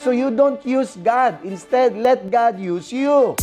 So you don't use God. Instead, let God use you.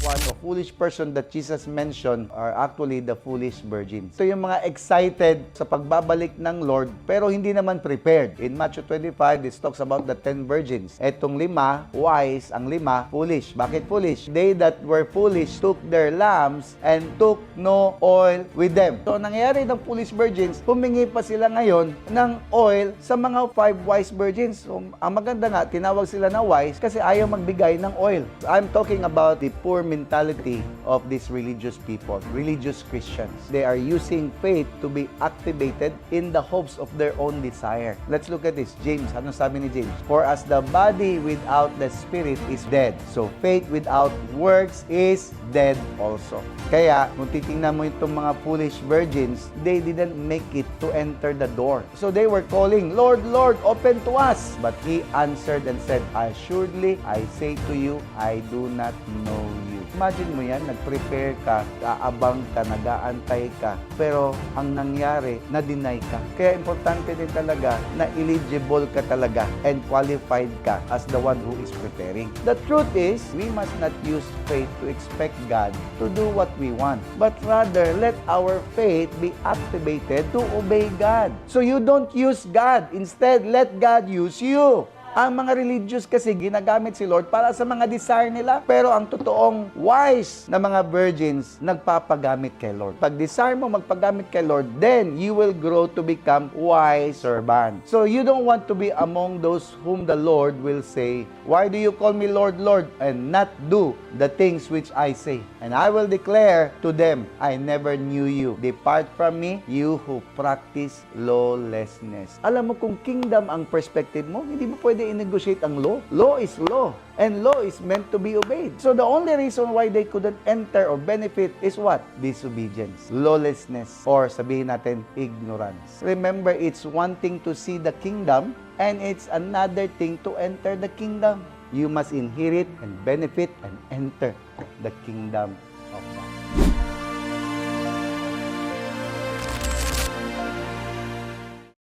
One foolish person that Jesus mentioned are actually the foolish virgins. So yung mga excited sa pagbabalik ng Lord pero hindi naman prepared. In Matthew 25, this talks about the 10 virgins. Etong 5, wise. Ang 5, foolish. Bakit foolish? They that were foolish took their lamps and took no oil with them. So nangyayari ng foolish virgins, humingi pa sila ngayon ng oil sa mga 5 wise virgins. So, ang maganda nga, tinawag sila na wise kasi ayaw magbigay ng oil. So, I'm talking about the poor mentality of these religious people, religious Christians. They are using faith to be activated in the hopes of their own desire. Let's look at this. James, ano sabi ni James? For as the body without the spirit is dead, so faith without works is dead also. Kaya, kung titingnan mo itong mga foolish virgins, they didn't make it to enter the door. So they were calling, Lord, Lord, open to us. But he answered and said, assuredly, I say to you, I do not know you. Imagine mo yan, nag-prepare ka, kaabang ka, nag-aantay ka, pero ang nangyari, na-deny ka. Kaya importante din talaga na eligible ka talaga and qualified ka as the one who is preparing. The truth is, we must not use faith to expect God to do what we want, but rather let our faith be activated to obey God. So you don't use God. Instead, let God use you. Ang mga religious kasi ginagamit si Lord para sa mga desire nila. Pero ang totoong wise na mga virgins, nagpapagamit kay Lord. Pag desire mo magpagamit kay Lord, then you will grow to become wise servant. So you don't want to be among those whom the Lord will say, why do you call me Lord, Lord, and not do the things which I say? And I will declare to them, I never knew you. Depart from me, you who practice lawlessness. Alam mo, kung kingdom ang perspective mo, hindi mo pwede i-negotiate ang law. Law is law. And law is meant to be obeyed. So the only reason why they couldn't enter or benefit is what? Disobedience, lawlessness, or sabihin natin, ignorance. Remember, it's one thing to see the kingdom, and it's another thing to enter the kingdom. You must inherit and benefit and enter the kingdom of God.